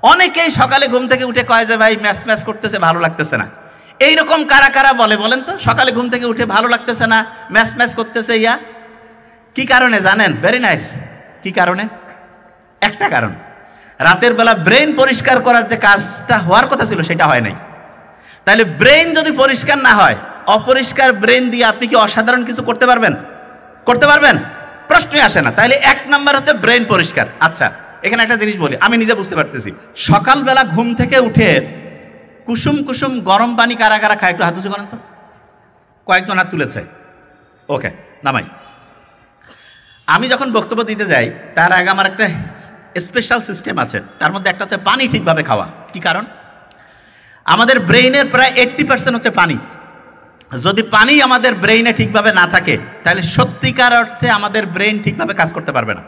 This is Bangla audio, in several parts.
অনেকেই সকালে ঘুম থেকে উঠে কয় যে ভাই ম্যাচ ম্যাচ করতেছে, ভালো লাগতেছে না। এইরকম কারা কারা বলে বলেন তো? সকালে ঘুম থেকে উঠে ভালো লাগতেছে না, ম্যাচ ম্যাচ করতেছে, কি কারণে জানেন? Very nice. কি কারণে? একটা কারণ, রাতের বেলা ব্রেন পরিষ্কার করার যে কাজটা হওয়ার কথা ছিল সেটা হয় নাই। তাহলে ব্রেন যদি পরিষ্কার না হয়, অপরিষ্কার ব্রেন দিয়ে আপনি কি অসাধারণ কিছু করতে পারবেন? করতে পারবেন? প্রশ্নই আসে না। তাহলে 1 নাম্বার হচ্ছে ব্রেন পরিষ্কার। আচ্ছা, এখানে একটা জিনিস বলি, আমি নিজে বুঝতে পারতেছি। সকালবেলা ঘুম থেকে উঠে কুসুম কুসুম গরম পানি কারা কারা খায়? একটু হাত উঁচু করেন তো। কয়েকজন হাত তুলেছে, ওকে, নামাই। আমি যখন বক্তব্য দিতে যাই তার আগে আমার একটা স্পেশাল সিস্টেম আছে, তার মধ্যে একটা হচ্ছে পানি ঠিকভাবে খাওয়া। কি কারণ? আমাদের ব্রেইনের প্রায় 80% হচ্ছে পানি। যদি পানি আমাদের ব্রেইনে ঠিকভাবে না থাকে তাহলে সত্যিকার অর্থে আমাদের ব্রেইন ঠিকভাবে কাজ করতে পারবে না।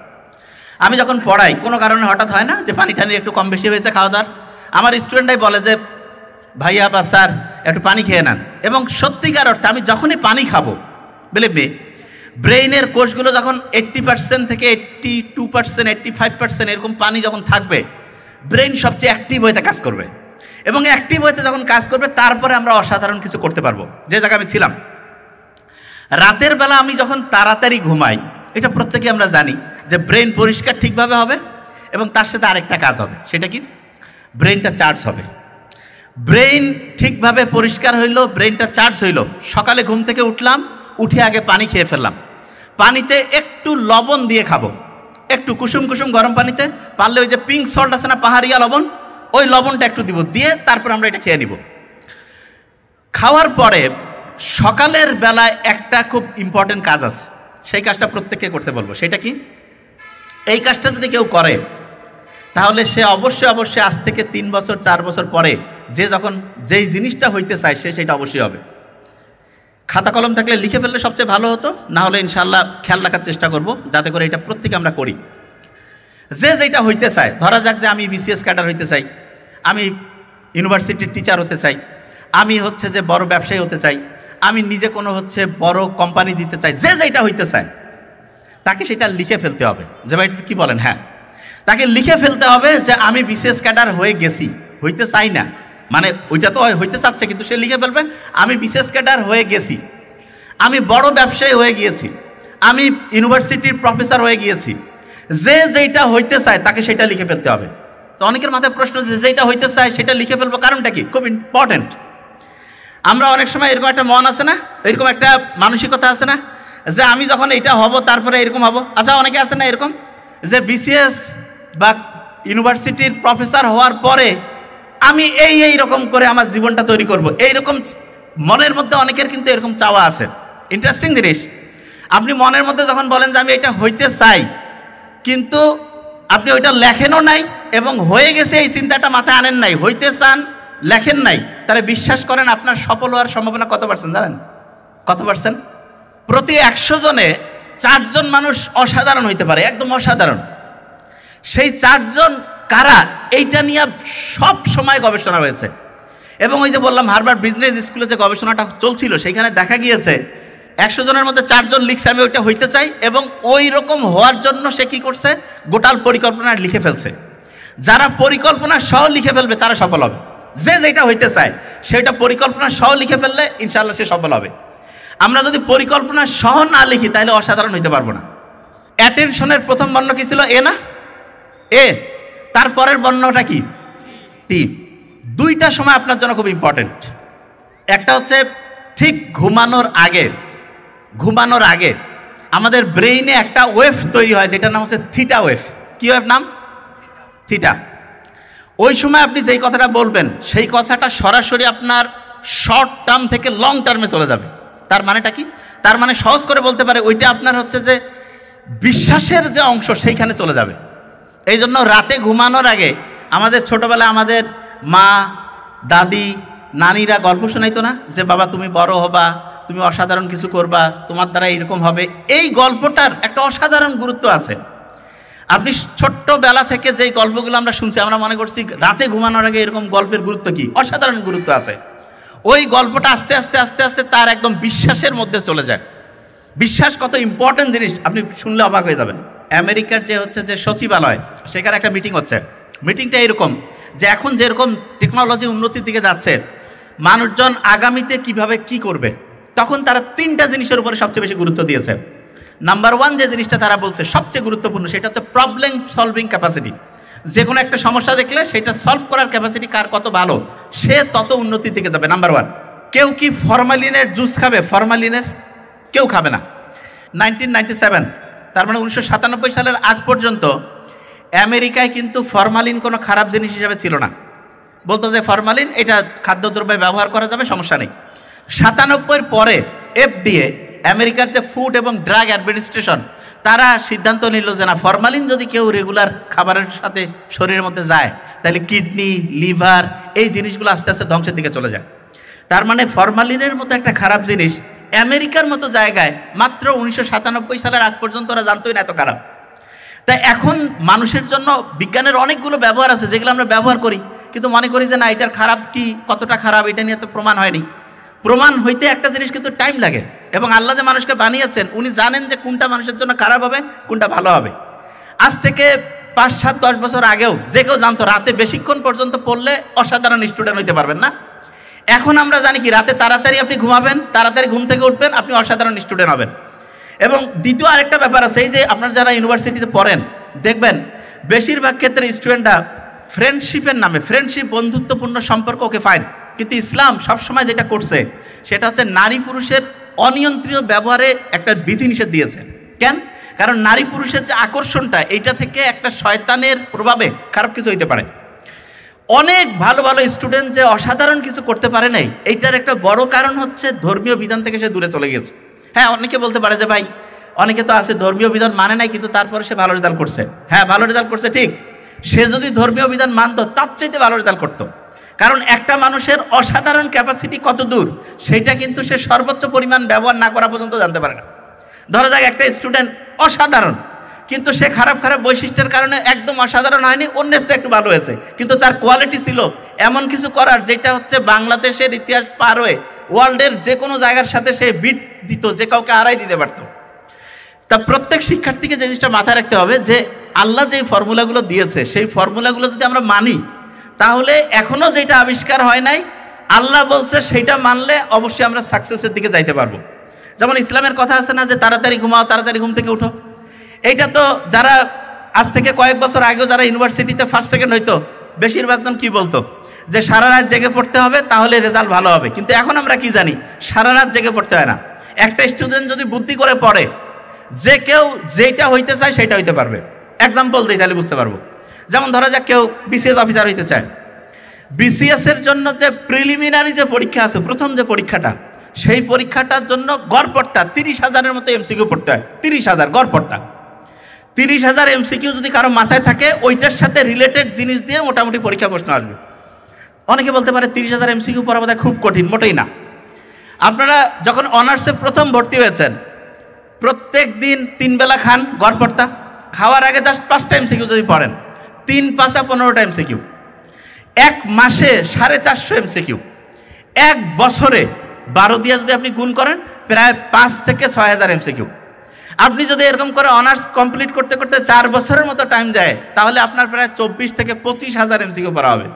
আমি যখন পড়াই, কোনো কারণে হঠাৎ হয় না যে পানি টানি একটু কম বেশি হয়েছে খাওয়া দাওয়ার, আমার স্টুডেন্টরাই বলে যে ভাইয়া বা স্যার একটু পানি খেয়ে নেন। এবং সত্যিকার অর্থে আমি যখনই পানি খাবো, বিলিভ মি, ব্রেইনের কোষগুলো যখন 80% থেকে 82%, 85% এরকম পানি যখন থাকবে, ব্রেইন সবচেয়ে অ্যাক্টিভ হইতে কাজ করবে। এবং অ্যাক্টিভ হইতে যখন কাজ করবে, তারপরে আমরা অসাধারণ কিছু করতে পারবো। যে জায়গায় আমি ছিলাম, রাতের বেলা আমি যখন তাড়াতাড়ি ঘুমাই, এটা প্রত্যেকে আমরা জানি যে ব্রেন পরিষ্কার ঠিকভাবে হবে এবং তার সাথে আরেকটা কাজ হবে। সেটা কি? ব্রেনটা চার্জ হবে। ব্রেইন ঠিকভাবে পরিষ্কার হইলো, ব্রেনটা চার্জ হইলো। সকালে ঘুম থেকে উঠলাম, উঠে আগে পানি খেয়ে ফেললাম। পানিতে একটু লবণ দিয়ে খাবো, একটু কুসুম কুসুম গরম পানিতে, পারলে ওই যে পিঙ্ক সল্ট আছে না, পাহাড়িয়া লবণ, ওই লবণটা একটু দিব, দিয়ে তারপর আমরা এটা খেয়ে নিব। খাওয়ার পরে সকালের বেলায় একটা খুব ইম্পর্টেন্ট কাজ আছে, সেই কাজটা প্রত্যেককে করতে বলবো। সেটা কি? এই কাজটা যদি কেউ করে তাহলে সে অবশ্যই অবশ্যই আজ থেকে 3 বছর 4 বছর পরে যে যখন যেই জিনিসটা হইতে চায় সেটা অবশ্যই হবে। খাতা কলম থাকলে লিখে ফেললে সবচেয়ে ভালো হতো, না হলে ইনশাল্লাহ খেয়াল রাখার চেষ্টা করব যাতে করে এটা প্রত্যেকে আমরা করি। যে যেটা হইতে চায়, ধরা যাক যে আমি বিসিএস ক্যাডার হইতে চাই, আমি ইউনিভার্সিটির টিচার হতে চাই, আমি হচ্ছে যে বড় ব্যবসায়ী হতে চাই, আমি নিজে কোনো হচ্ছে বড় কোম্পানি দিতে চাই, যে যেটা হইতে চায় তাকে সেটা লিখে ফেলতে হবে। যে ভাই কি বলেন? হ্যাঁ, তাকে লিখে ফেলতে হবে যে আমি বিসিএস ক্যাডার হয়ে গেছি, হইতে চাই না, মানে ওইটা তো হইতে চাচ্ছে কিন্তু সে লিখে ফেলবে আমি বিসিএস ক্যাডার হয়ে গেছি, আমি বড় ব্যবসায়ী হয়ে গিয়েছি, আমি ইউনিভার্সিটির প্রফেসর হয়ে গিয়েছি। যে যেটা হইতে চায় তাকে সেটা লিখে ফেলতে হবে। তো অনেকের মাথায় প্রশ্ন, যে যেটা হইতে চায় সেটা লিখে ফেলবো, কারণটা কি? খুব ইম্পর্টেন্ট। আমরা অনেক সময় এরকম একটা মন আছে না, এরকম একটা মানসিকতা আছে না, যে আমি যখন এটা হব তারপরে এরকম হব। আচ্ছা, অনেকে আছে না এরকম, যে বিসিএস বা ইউনিভার্সিটির প্রফেসর হওয়ার পরে আমি এই রকম করে আমার জীবনটা তৈরি করব, এইরকম মনের মধ্যে অনেকের কিন্তু এরকম চাওয়া আছে। ইন্টারেস্টিং জিনিস, আপনি মনের মধ্যে যখন বলেন যে আমি এটা হইতে চাই, কিন্তু আপনি ওইটা লেখেনও নাই এবং হয়ে গেছে এই চিন্তাটা মাথায় আনেন নাই, হইতে চান লেখেন নাই, তাহলে বিশ্বাস করেন আপনার সফল হওয়ার সম্ভাবনা কত পার্সেন্ট জানেন? কত পার্সেন্ট? প্রতি 100 জনে 4 জন মানুষ অসাধারণ হইতে পারে, একদম অসাধারণ। সেই 4 জন কারা? এইটা নিয়ে সব সময় গবেষণা হয়েছে। এবং ওই যে বললাম হার্ভার্ড বিজনেস স্কুলে যে গবেষণাটা চলছিল, সেখানে দেখা গিয়েছে 100 জনের মধ্যে 4 জন লিখছে আমি ওইটা হইতে চাই, এবং ওই রকম হওয়ার জন্য সে কি করছে? গোটাল পরিকল্পনা লিখে ফেলছে। যারা পরিকল্পনা সহ লিখে ফেলবে তারা সফল হবে। যে যেটা হইতে চায় সেটা পরিকল্পনা সহ লিখে ফেললে ইনশাআল্লাহ সে সফল হবে। আমরা যদি পরিকল্পনা সহ না লিখি তাহলে অসাধারণ হইতে পারবো না। অ্যাটেনশনের প্রথম বর্ণ কি ছিল? এ না? এ। তারপরের বর্ণটা কি? টি। দুইটা সময় আপনার জন্য খুব ইম্পর্টেন্ট। একটা হচ্ছে ঠিক ঘুমানোর আগে আমাদের ব্রেইনে একটা ওয়েভ তৈরি হয়, যেটার নাম হচ্ছে থিটা ওয়েভ। কি ওয়েভ নাম? থিটা। ওই সময় আপনি যেই কথাটা বলবেন সেই কথাটা সরাসরি আপনার শর্ট টার্ম থেকে লং টার্মে চলে যাবে। তার মানেটা কি? তার মানে সহজ করে বলতে পারে ওইটা আপনার হচ্ছে যে বিশ্বাসের যে অংশ সেইখানে চলে যাবে। এই জন্য রাতে ঘুমানোর আগে আমাদের ছোটবেলায় আমাদের মা, দাদি, নানিরা গল্প শোনাইতো না, যে বাবা তুমি বড় হবা, তুমি অসাধারণ কিছু করবা, তোমার দ্বারা এরকম হবে। এই গল্পটার একটা অসাধারণ গুরুত্ব আছে। আপনি ছোট্টবেলা থেকে যেই গল্পগুলো আমরা শুনছি, আমরা মনে করছি রাতে ঘুমানোর আগে এরকম গল্পের গুরুত্ব কি? অসাধারণ গুরুত্ব আছে। ওই গল্পটা আস্তে আস্তে আস্তে আস্তে তার একদম বিশ্বাসের মধ্যে চলে যায়। বিশ্বাস কত ইম্পর্টেন্ট জিনিস আপনি শুনলে অবাক হয়ে যাবেন। আমেরিকার যে হচ্ছে যে সচিবালয়, সেখানে একটা মিটিং হচ্ছে, মিটিংটা এরকম যে এখন যেরকম টেকনোলজি উন্নতির দিকে যাচ্ছে, মানুষজন আগামীতে কিভাবে কি করবে, তখন তারা 3টা জিনিসের উপরে সবচেয়ে বেশি গুরুত্ব দিয়েছে। নাম্বার 1 যে জিনিসটা তারা বলছে সবচেয়ে গুরুত্বপূর্ণ, সেটা হচ্ছে প্রবলেম সলভিং ক্যাপাসিটি। যে কোনো একটা সমস্যা দেখলে সেটা সলভ করার ক্যাপাসিটি কার কত ভালো, সে তত উন্নতির দিকে যাবে। নাম্বার 1। কেউ কি ফরমালিনের জুস খাবে? ফরমালিনের কেউ খাবে না। 1997, তার মানে 1997 সালের আগ পর্যন্ত আমেরিকায় কিন্তু ফরমালিন কোনো খারাপ জিনিস হিসেবে ছিল না। বলতো যে ফরমালিন এটা খাদ্যদ্রব্যে ব্যবহার করা যাবে, সমস্যা নেই। 97 পরে FDA, আমেরিকার যে ফুড এবং ড্রাগ অ্যাডমিনিস্ট্রেশন, তারা সিদ্ধান্ত নিল যে না, ফরমালিন যদি কেউ রেগুলার খাবারের সাথে শরীরের মধ্যে যায় তাহলে কিডনি, লিভার এই জিনিসগুলো আস্তে আস্তে ধ্বংসের দিকে চলে যায়। তার মানে ফরমালিনের মতো একটা খারাপ জিনিস আমেরিকার মতো জায়গায় মাত্র 1997 সালের আগ পর্যন্ত ওরা জানতোই না এত খারাপ। তাই এখন মানুষের জন্য বিজ্ঞানের অনেকগুলো ব্যবহার আছে যেগুলো আমরা ব্যবহার করি, কিন্তু মনে করি যে না, এটার খারাপ কি, কতটা খারাপ এটা নিয়ে তো প্রমাণ হয়নি। প্রমাণ হইতে একটা জিনিস কিন্তু টাইম লাগে, এবং আল্লাহ যে মানুষকে বানিয়েছেন উনি জানেন যে কোনটা মানুষের জন্য খারাপ হবে, কোনটা ভালো হবে। আজ থেকে 5, 7, 10 বছর আগেও যে কেউ জানতো রাতে বেশিক্ষণ পর্যন্ত পড়লে অসাধারণ স্টুডেন্ট হইতে পারবেন না। এখন আমরা জানি কি, রাতে তাড়াতাড়ি আপনি ঘুমাবেন, তাড়াতাড়ি ঘুম থেকে উঠবেন, আপনি অসাধারণ স্টুডেন্ট হবেন। এবং দ্বিতীয় আরেকটা ব্যাপার আছে, এই যে আপনারা যারা ইউনিভার্সিটিতে পড়েন দেখবেন বেশিরভাগ ক্ষেত্রে স্টুডেন্টরা ফ্রেন্ডশিপের নামে, ফ্রেন্ডশিপ বন্ধুত্বপূর্ণ সম্পর্ক, ওকে ফাইন, কিন্তু ইসলাম সবসময় যেটা করছে সেটা হচ্ছে নারী পুরুষের অনিয়ন্ত্রিত ব্যবহারে একটা বিধিনিষেধ দিয়েছে। কেন? কারণ নারী পুরুষের যে আকর্ষণটা, এইটা থেকে একটা শয়তানের প্রভাবে খারাপ কিছু হইতে পারে। অনেক ভালো ভালো স্টুডেন্ট যে অসাধারণ কিছু করতে পারে নাই, এইটার একটা বড় কারণ হচ্ছে ধর্মীয় বিধান থেকে সে দূরে চলে গেছে। হ্যাঁ, অনেকে বলতে পারে যে ভাই, অনেকে তো আছে ধর্মীয় বিধান মানে নাই কিন্তু তারপরে সে ভালো রেজাল্ট করছে। হ্যাঁ, ভালো রেজাল্ট করছে ঠিক, সে যদি ধর্মীয় বিধান মানতো তার চাইতে ভালো রেজাল্ট করতো। কারণ একটা মানুষের অসাধারণ ক্যাপাসিটি কত দূর সেটা কিন্তু সে সর্বোচ্চ পরিমাণ ব্যবহার না করা পর্যন্ত জানতে পারে না। ধরা যাক একটা স্টুডেন্ট অসাধারণ, কিন্তু সে খারাপ খারাপ বৈশিষ্ট্যের কারণে একদম অসাধারণ হয়নি, অন্যের চেয়ে একটু ভালো হয়েছে, কিন্তু তার কোয়ালিটি ছিল এমন কিছু করার যেটা হচ্ছে বাংলাদেশের ইতিহাস পার হয়ে ওয়ার্ল্ডের যে কোনো জায়গার সাথে সে বিট দিত, যে কাউকে হারাই দিতে পারত। তা প্রত্যেক শিক্ষার্থীকে যে জিনিসটা মাথায় রাখতে হবে যে আল্লাহ যে ফর্মুলাগুলো দিয়েছে সেই ফর্মুলাগুলো যদি আমরা মানি, তাহলে এখনো যেটা আবিষ্কার হয় নাই আল্লাহ বলছে সেইটা মানলে অবশ্যই আমরা সাকসেসের দিকে যাইতে পারবো। যেমন ইসলামের কথা আছে না যে তাড়াতাড়ি ঘুমাও, তাড়াতাড়ি ঘুম থেকে উঠো। এইটা তো যারা আজ থেকে কয়েক বছর আগেও যারা ইউনিভার্সিটিতে ফার্স্ট সেকেন্ড হইতো, বেশিরভাগজন কি বলতো যে সারা রাত জেগে পড়তে হবে তাহলে রেজাল্ট ভালো হবে। কিন্তু এখন আমরা কি জানি, সারা রাত জেগে পড়তে হয় না। একটা স্টুডেন্ট যদি বুদ্ধি করে পড়ে, যে কেউ যেটা হইতে চায় সেটা হইতে পারবে। এক্সাম্পল দিই তাহলে বুঝতে পারবো। যেমন ধরা যাক কেউ বিসিএস অফিসার হইতে চায়, বিসিএসের জন্য যে প্রিলিমিনারি যে পরীক্ষা আছে, প্রথম যে পরীক্ষাটা, সেই পরীক্ষাটার জন্য গড়পড়তা 30,000-এর মতো এমসিকিউ পড়তে হয়। 30,000 গড়পড়তা, 30,000 এমসিকিউ যদি কারো মাথায় থাকে, ওইটার সাথে রিলেটেড জিনিস দিয়ে মোটামুটি পরীক্ষা প্রশ্ন আসবে। অনেকে বলতে পারে 30,000 এমসিকিউ পড়া বোধহয় খুব কঠিন, মোটেই না। আপনারা যখন অনার্সে প্রথম ভর্তি হয়েছেন, প্রত্যেক দিন 3 বেলা খান গড়পড়তা, খাওয়ার আগে জাস্ট 5টা এমসিকিউ যদি পড়েন, 3 × 5 = 15টা এমসিকিউ। 1 মাসে 450 এমসিকিউ, 1 বছরে 12 দিয়ে যদি আপনি গুণ করেন প্রায় 5 থেকে 6,000 এমসিকিউ। আপনি যদি এরকম করে অনার্স কমপ্লিট করতে করতে 4 বছরের মতো টাইম যায়, তাহলে আপনার প্রায় 24 থেকে 25,000 এমসিকিউ পড়া হবে।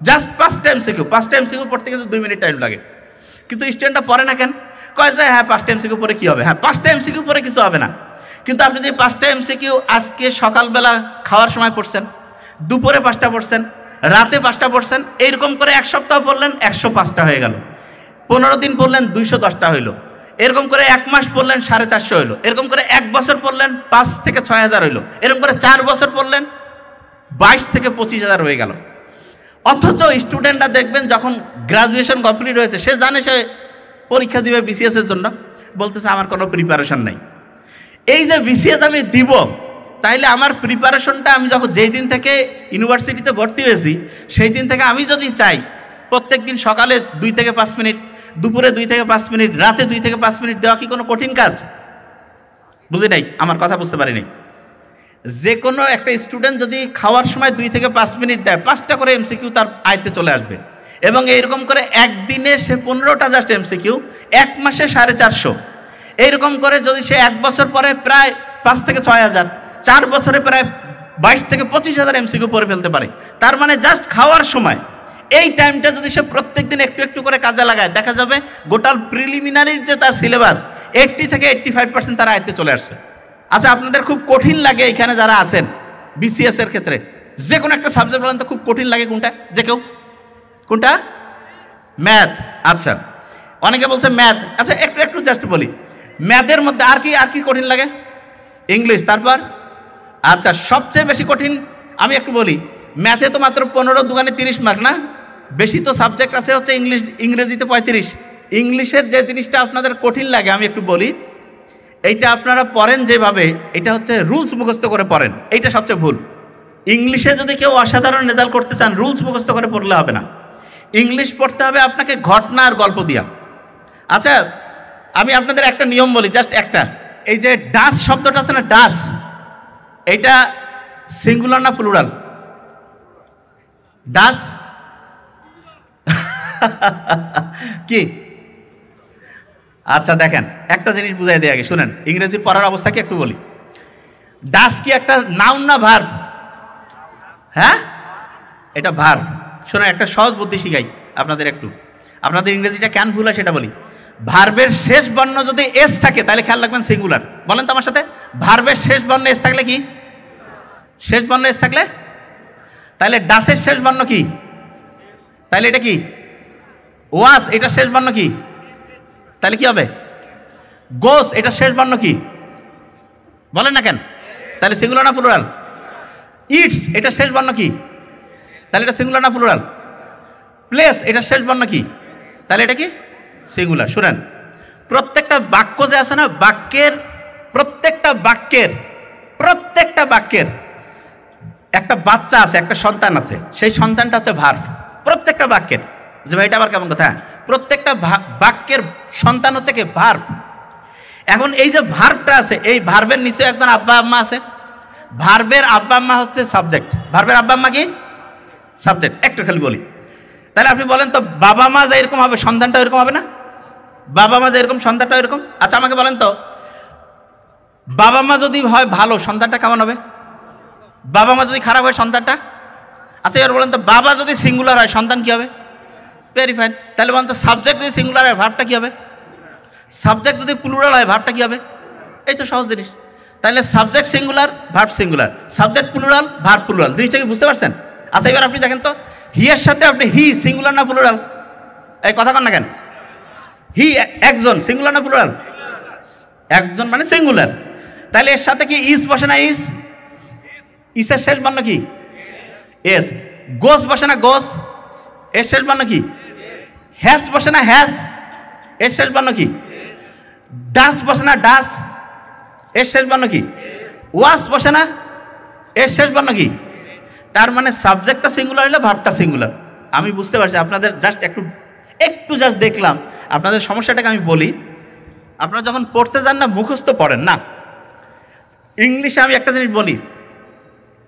জাস্ট 5টা এমসিকিউ, 5টা এমসিকিউ পড়তে কিন্তু 2 মিনিট টাইম লাগে। কিন্তু স্টুডেন্টটা পড়ে না কেন? কয় যায় হ্যাঁ 5টা এমসিকিউ পরে কী হবে, হ্যাঁ 5টা এমসিকিউ পরে কিছু হবে না। কিন্তু আপনি যদি 5টা এমসিকিউ আজকে সকালবেলা খাওয়ার সময় পড়ছেন, দুপুরে 5টা পড়ছেন, রাতে 5টা পড়ছেন, এইরকম করে 1 সপ্তাহ পড়লেন 105টা হয়ে গেল, 15 দিন পড়লেন 210টা হইল, এরকম করে 1 মাস পড়লেন 450 হইল, এরকম করে 1 বছর পড়লেন 5 থেকে 6,000 হইল, এরকম করে 4 বছর পড়লেন 22 থেকে 25,000 হয়ে গেল। অথচ স্টুডেন্টরা দেখবেন যখন গ্রাজুয়েশন কমপ্লিট হয়েছে, সে জানে সে পরীক্ষা দিবে বিসিএসের জন্য, বলতেছে আমার কোনো প্রিপারেশন নাই। এই যে বিসিএস আমি দিব, তাইলে আমার প্রিপারেশনটা আমি যখন যেই দিন থেকে ইউনিভার্সিটিতে ভর্তি হয়েছি সেই দিন থেকে আমি যদি চাই প্রত্যেক দিন সকালে 2 থেকে 5 মিনিট, দুপুরে 2 থেকে 5 মিনিট, রাতে 2 থেকে 5 মিনিট দেওয়া কি কোনো কঠিন কাজ? বুঝি নাই, আমার কথা বুঝতে পারিনি। যে কোনো একটা স্টুডেন্ট যদি খাওয়ার সময় 2 থেকে 5 মিনিট দেয়, 5টা করে এমসিকিউ তার আয়ত্তে চলে আসবে। এবং এইরকম করে একদিনে সে 15টা জাস্ট এমসিকিউ, 1 মাসে 450। এইরকম করে যদি সে 1 বছর পরে প্রায় 5 থেকে 6,000, 4 বছরে প্রায় 22 থেকে 25,000 MCQ পড়ে ফেলতে পারে। তার মানে জাস্ট খাওয়ার সময় এই টাইমটা যদি সে প্রত্যেকদিন একটু একটু করে কাজে লাগায়, দেখা যাবে গোটাল প্রিলিমিনারির যে তার সিলেবাস 80 থেকে 85% তার আয়ত্তে চলে আসছে। আচ্ছা, আপনাদের খুব কঠিন লাগে এখানে যারা আছেন BCS এর ক্ষেত্রে যে কোনো একটা সাবজেক্ট বলেন তো খুব কঠিন লাগে কোনটা? যে কেউ কোনটা? ম্যাথ। আচ্ছা, অনেকে বলছে ম্যাথ। আচ্ছা, একটু একটু জাস্ট বলি, ম্যাথের মধ্যে আর কি কঠিন লাগে? ইংলিশ। তারপর আচ্ছা, সবচেয়ে বেশি কঠিন আমি একটু বলি, ম্যাথে তো মাত্র 15 দুগুণে 30 মার্ক না? বেশি তো সাবজেক্ট আছে হচ্ছে ইংরেজিতে 35। ইংলিশের যে জিনিসটা আপনাদের কঠিন লাগে আমি একটু বলি, এইটা আপনারা পড়েন যেভাবে, এটা হচ্ছে রুলস মুখস্থ করে পড়েন, এইটা সবচেয়ে ভুল। ইংলিশে যদি কেউ অসাধারণ রেজাল্ট করতে চান রুলস মুখস্থ করে পড়লে হবে না, ইংলিশ পড়তে হবে আপনাকে ঘটনা আর গল্প দিয়া। আচ্ছা, আমি আপনাদের একটা নিয়ম বলি, জাস্ট একটা, এই যে ডাস শব্দটা আছে না, ডাস, এইটা সিঙ্গুলার না প্লুরাল? ডাস কি? আচ্ছা দেখেন, একটা জিনিস বুঝাই দিয়ে আগে শুনেন, ইংরেজি পড়ার অবস্থা কি একটু বলি। ডাস কি একটা নাউন না ভার্ব? হ্যাঁ, এটা ভার্ব। শোনেন, একটা সহজ বুদ্ধি শিখাই আপনাদের একটু, আপনাদের ইংরেজিটা কেন ভুল হয় সেটা বলি। ভার্বের শেষ বর্ণ যদি এস থাকে তাহলে খেয়াল রাখবেন সিঙ্গুলার। বলেন তো আমার সাথে, ভার্বের শেষ বর্ণ এস থাকলে কি? শেষ বর্ণ এস থাকলে তাহলে ডাসের শেষ বর্ণ কি? তাহলে এটা কি? ওয়াস, এটা শেষ বর্ণ কি? তাহলে কি হবে? গোস, এটা শেষ বর্ণ কি? বলেন না কেন? তাহলে সিঙ্গুলার না প্লুরাল? ইটস, এটা শেষ বর্ণ কি? তাহলে এটা সিঙ্গুলার না প্লুরাল? প্লেস, এটা শেষ বর্ণ কি? তাহলে এটা কি? সিঙ্গুলার। শুনেন, প্রত্যেকটা বাক্য যে আছে না, প্রত্যেকটা বাক্যের একটা বাচ্চা আছে, একটা সন্তান আছে, সেই সন্তানটা হচ্ছে ভার্ব। প্রত্যেকটা বাক্যের, যে ভাই এটা আবার কেমন কথা, প্রত্যেকটা বাক্যের সন্তান হচ্ছে কি? ভার্ব। এখন এই যে ভার্বটা আছে, এই ভার্বের নিচে একজন আব্বা আম্মা আছে, ভার্বের আব্বা আম্মা হচ্ছে সাবজেক্ট। ভার্বের আব্বা আম্মা কি? সাবজেক্ট। একটু খালি বলি, তাহলে আপনি বলেন তো, বাবা মা যে এরকম হবে সন্তানটা এরকম হবে না? বাবা মা যে এরকম সন্তানটা এরকম। আচ্ছা, আমাকে বলেন তো, বাবা মা যদি হয় ভালো, সন্তানটা কেমন হবে? বাবা মা যদি খারাপ হয়, সন্তানটা? আচ্ছা, এবার বলেন তো, বাবা যদি সিঙ্গুলার হয় সন্তান কি হবে? Very fine. তাহলে বলেন তো, সাবজেক্ট যদি সিঙ্গুলার হয় ভার্বটা কি হবে? সাবজেক্ট যদি প্লুরাল হয় ভার্বটা কি হবে? এই তো সহজ জিনিস। তাহলে subject singular, verb singular, subject plural, verb plural, জিনিসটা কি বুঝতে পারছেন? আচ্ছা, এবার আপনি দেখেন তো, হি এর সাথে আপনি হি সিঙ্গুলার না প্লুরাল? এই কথা কন না কেন? হি একজন, সিঙ্গুলার না প্লুরাল? একজন মানে সিঙ্গুলার। তাহলে এর সাথে কি ইস বসে না? ইসের শেষ বর্ণ কি? এস। গোস বসে না? গোস, এর শেষ বর্ণ কি? হ্যাস বসে না? হ্যাস, এর শেষ বর্ণ কি? ডাস বসে না? ডাস, এর শেষ বর্ণ কি? ওয়াস বসে না? এর শেষ বর্ণ কি? তার মানে সাবজেক্টটা সিঙ্গুলার হলে ভার্বটা সিঙ্গুলার। আমি বুঝতে পারছি আপনাদের, জাস্ট একটু জাস্ট দেখলাম আপনাদের সমস্যাটাকে। আমি বলি, আপনারা যখন পড়তে যান না, মুখস্থ পড়েন না। ইংলিশে আমি একটা জিনিস বলি,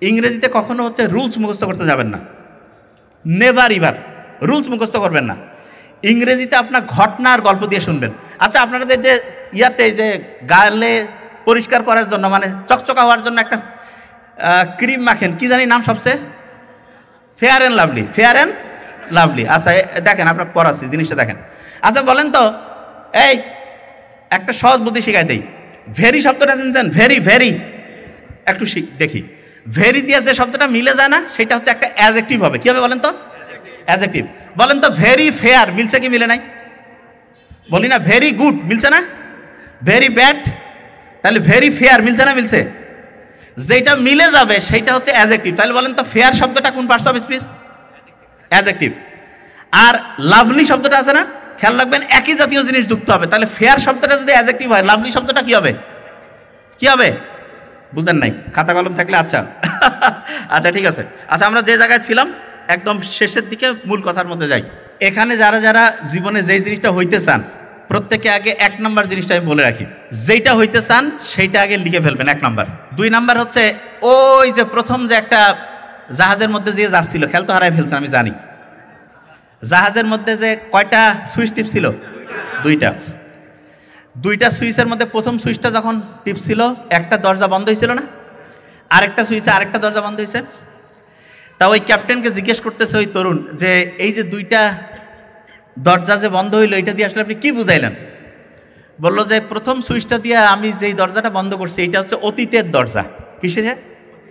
ইংরেজিতে কখনো হচ্ছে রুলস মুখস্থ করতে যাবেন না, নেভার ইভার রুলস মুখস্থ করবেন না। ইংরেজিতে আপনার ঘটনা আর গল্প দিয়ে শুনবেন। আচ্ছা, আপনাদের যে ইয়াতে যে গালে পরিষ্কার করার জন্য, মানে চকচকা হওয়ার জন্য একটা ক্রিম মাখেন, কি জানি নাম সবচেয়ে? Fair and lovely. Fair and lovely. আচ্ছা, দেখেন আপনার পড়াচ্ছি জিনিসটা দেখেন। আচ্ছা, বলেন তো, এই একটা সহজ বুদ্ধি শিখাই দেই। ভেরি শব্দটা চিনছেন? ভেরি একটু দেখি, ভেরি দিয়ে যে শব্দটা মিলে যায় না, সেটা হচ্ছে একটা অ্যাডজেক্টিভ হবে। কি হবে বলেন তো? অ্যাডজেক্টিভ। বলেন তো, ভেরি ফেয়ার মিলছে কি মিলে নাই? বলি না, ভেরি গুড মিলছে না? ভেরি ব্যাড, তাহলে ভেরি ফেয়ার মিলছে না? মিলছে। যেটা মিলে যাবে সেটা হচ্ছে অ্যাডজেক্টিভ। তাহলে বলেন তো, ফেয়ার শব্দটা কোন পার্টস অফ স্পিচ? অ্যাডজেক্টিভ। আর লাভলি শব্দটা আছে না, খেয়াল রাখবেন একই জাতীয় জিনিস যুক্ত হবে। তাহলে ফেয়ার শব্দটা যদি অ্যাডজেক্টিভ হয়, লাভলি শব্দটা কি হবে? কি হবে? বুঝেন নাই? খাতা কলম থাকলে আচ্ছা আচ্ছা ঠিক আছে। আচ্ছা, আমরা যে জায়গায় ছিলাম একদম শেষের দিকে মূল কথার মধ্যে যাই। এখানে যারা যারা জীবনে যেই জিনিসটা হইতে চান, প্রত্যেকে আগে 1 নম্বর জিনিসটা আমি বলে রাখি, যেইটা হইতে চান সেইটা আগে লিখে ফেলবেন 1 নম্বর। 2 নম্বর হচ্ছে, ওই যে প্রথম যে একটা জাহাজের মধ্যে যে যাচ্ছিল, খেয়াল তো হারাই ফেলছেন আমি জানি, জাহাজের মধ্যে যে কয়টা সুইচ টিপ ছিল? 2টা সুইচের মধ্যে প্রথম সুইচটা যখন টিপ ছিল, একটা দরজা বন্ধ হয়েছিল না? আরেকটা সুইচে আরেকটা দরজা বন্ধ হয়েছে। তা ওই ক্যাপ্টেনকে জিজ্ঞেস করতেছে ওই তরুণ যে এই যে দুইটা দরজা যে বন্ধ হইলো এটা দিয়ে আসলে আপনি কি বুঝাইলেন? বললো যে প্রথম সুইচটা দিয়ে আমি যেই দরজাটা বন্ধ করছি এটা হচ্ছে অতীতের দরজা। কিসে? যে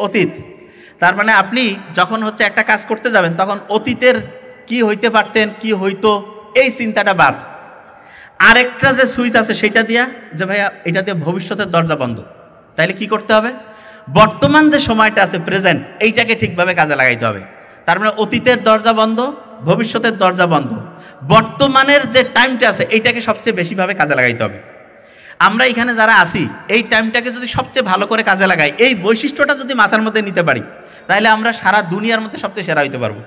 অতীত। তার মানে আপনি যখন হচ্ছে একটা কাজ করতে যাবেন তখন অতীতের কি হইতে পারতেন, কি হইতো, এই চিন্তাটা বাদ। আরেকটা যে সুইচ আছে সেটা দিয়া যে ভাইয়া এটা দিয়ে ভবিষ্যতের দরজা বন্ধ, তাইলে কি করতে হবে? বর্তমান যে সময়টা আছে প্রেজেন্ট, এইটাকে ঠিকভাবে কাজে লাগাইতে হবে। তার মানে অতীতের দরজা বন্ধ, ভবিষ্যতের দরজা বন্ধ, বর্তমানের যে টাইমটা আছে এইটাকে সবচেয়ে বেশিভাবে কাজে লাগাইতে হবে। আমরা এখানে যারা আছি এই টাইমটাকে যদি সবচেয়ে ভালো করে কাজে লাগাই, এই বৈশিষ্ট্যটা যদি মাথার মধ্যে নিতে পারি, তাহলে আমরা সারা দুনিয়ার মধ্যে সবচেয়ে সেরা হইতে পারবো।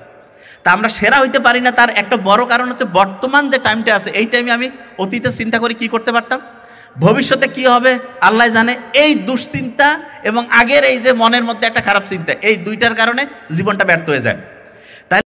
তা আমরা সেরা হইতে পারি না, তার একটা বড় কারণ হচ্ছে বর্তমান যে টাইমটা আছে এই টাইমে আমি অতীতে চিন্তা করে কি করতে পারতাম, ভবিষ্যতে কি হবে আল্লাহ জানে। এই দুশ্চিন্তা এবং আগের এই যে মনের মধ্যে একটা খারাপ চিন্তা, এই দুইটার কারণে জীবনটা ব্যর্থ হয়ে যায়।